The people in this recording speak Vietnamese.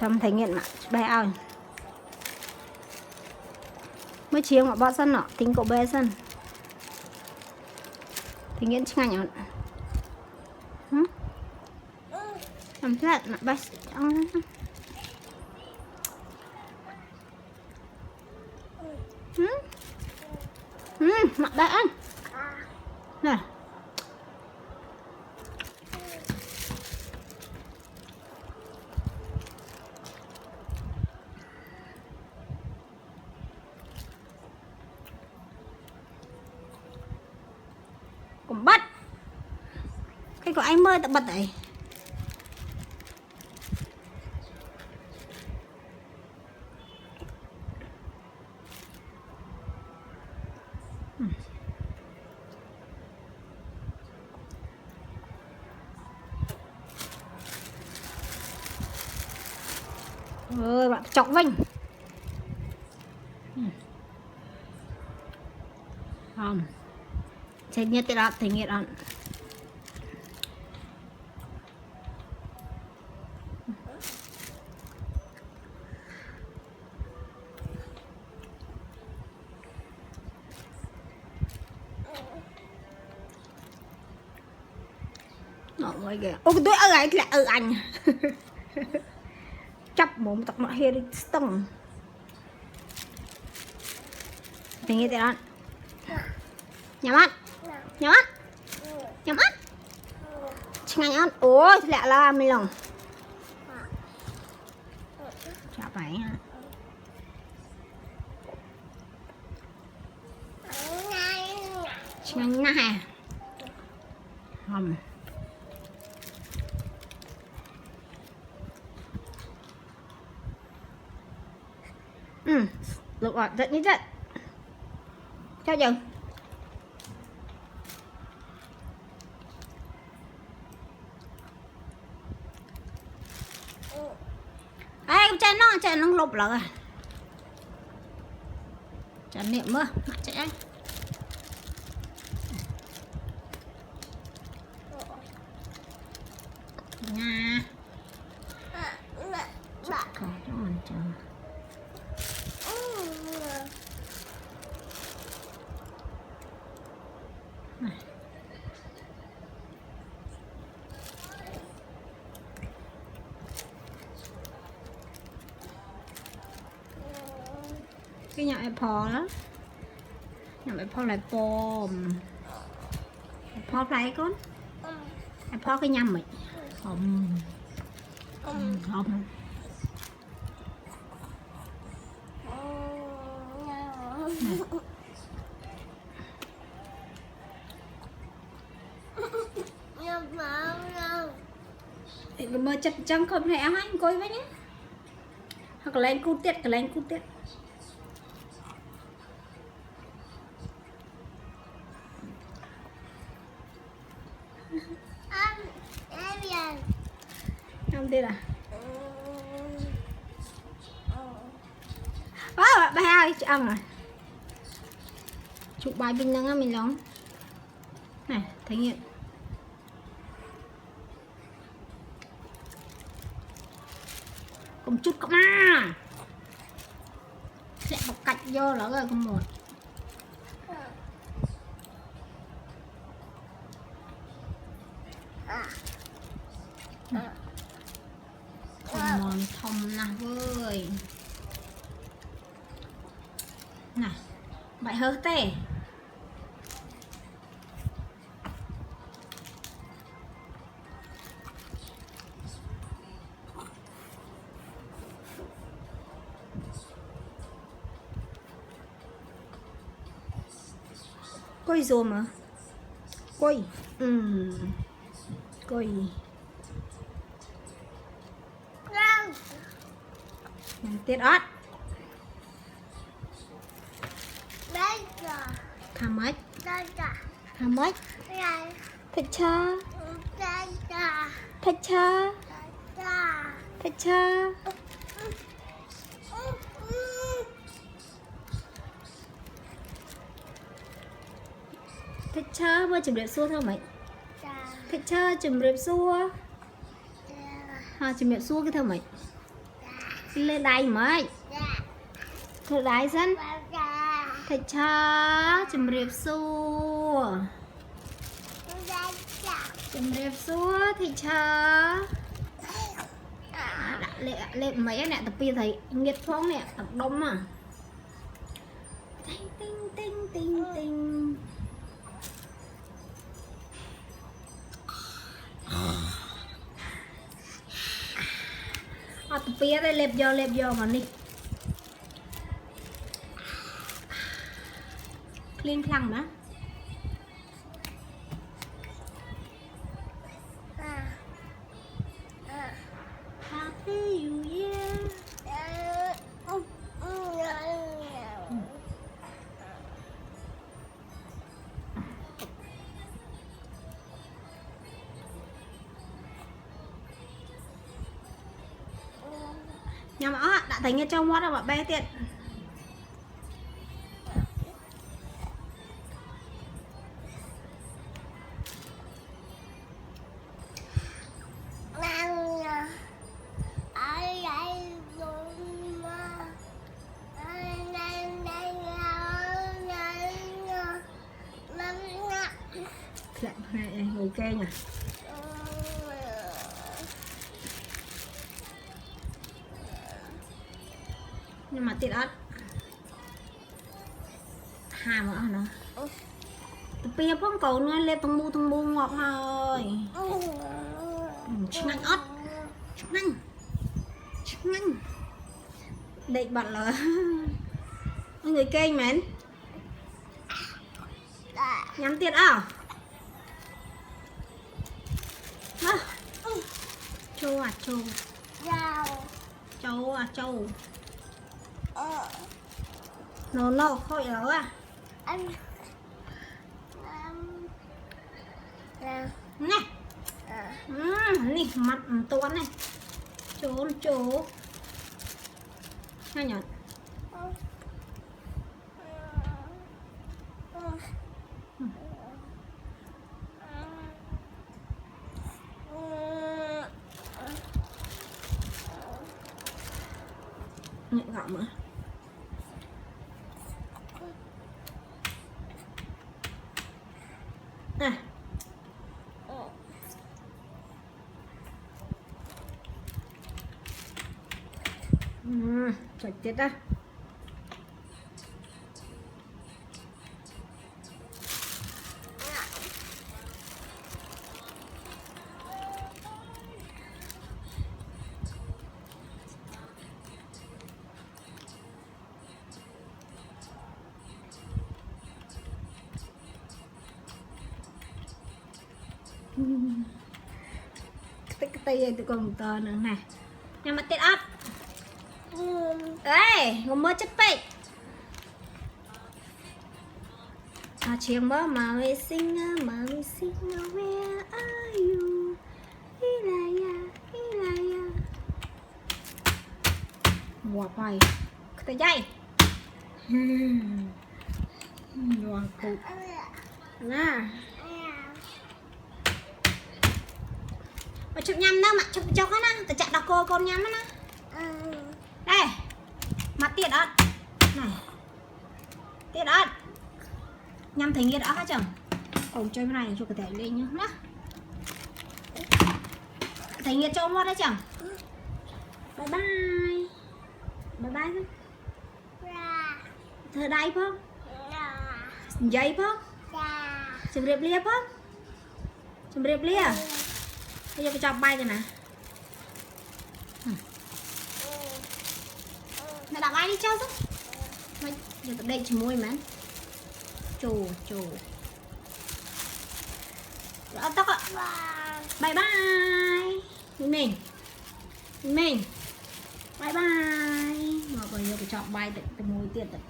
Chấm thấy nghiện mà bé ao mới chiếng mà bỏ sân nọ tính cậu bé sân thì nghiện chứ ngành nhở làm thế mà bé mặt bé ăn nè cũng bắt cái của anh mơ ta bật đấy ơi bạn chọc vinh không chơi nhất cái đó thì nghiện ăn mọi kìa ô tôi ở ấy là ở anh chắp mồm tóc nọ hết đi tông thì nghe thế đó nhắm mắt nhắm mắt nhắm mắt ngay ăn ôi lẹ là mình lòng chả phải nhanh nè không được rồi giận như vậy cho dừng ai chạy nó lụp rồi chạy niệm mưa chạy nha cái nhà Apple đó nhà Apple lại bom Apple phải con Apple cái nhâm mày không không mơ chặt trăng không thể hai coi với nhé hoặc là lên cút tiết không đi là ba hai ăn rồi chụp bài bình năng á mình lóng này thấy nghiện cùng chút cộng à sẽ bọc cạnh vô nó rồi con một mòn thòng nào vơi này bại hơ tê coi rồi mà coi coi tiết ớt tham mấy thích cha thích cha mới chụp đẹp xua thôi mày thích cha chụp đẹp xua chụp đẹp xua cái thôi mày lên đây mới thưa đại dân thầy cha chùm riệp xua thầy cha đã lên mấy nè tập kia thầy nghiệt phong nè tập đông mà tinh tinh tinh tinh tinh tập kia đây lẹp vô mà đi clean khăn đó happy you yeah nhà mà đã thấy nghe trong mắt rồi bé tiện người kê nè nhưng mà tiết ớt hàm ở nó bia phong cầu nó lên tung bu ngọt thôi năng ớt năng định bật là người kênh mến nhắm tiết à châu à châu châu à châu nó khôi lắm à nè nè mặt toán này chỗ nhá nhẹ gạo nữa à chặt chết đó cái tay tụi con tờ nữa nè nhưng mà tiết ớt ê ngồi mơ chất bậy chiếng bó mà we sing where are you Hilaya mùa quay cái tay mùa cụ nè mà chụp nhầm đâu mà chụp cho con á, chặt đọc cô con nhắm á. Đây, mặt tiệt ớt này, tiệt ớt, nhắm thấy nghiệt ớt hả chồng? Còn chơi cái này cho cái thẻ lên nhá, thấy nghiệt cho mất đấy chồng. Bye bye, bye bye thôi. Thơ đây không? Giấy không? Chụp đẹp lia không? Chụp đẹp lia. Bây giờ cái chọc bay rồi nè. Mày đọc ai đi cho chứ. Mày giờ tụi đây chỉ môi mà. Chù. Đó tóc ạ. Bye bye. Mình. Bye bye. Mà bây giờ cái chọc bay từ môi tiệt rồi.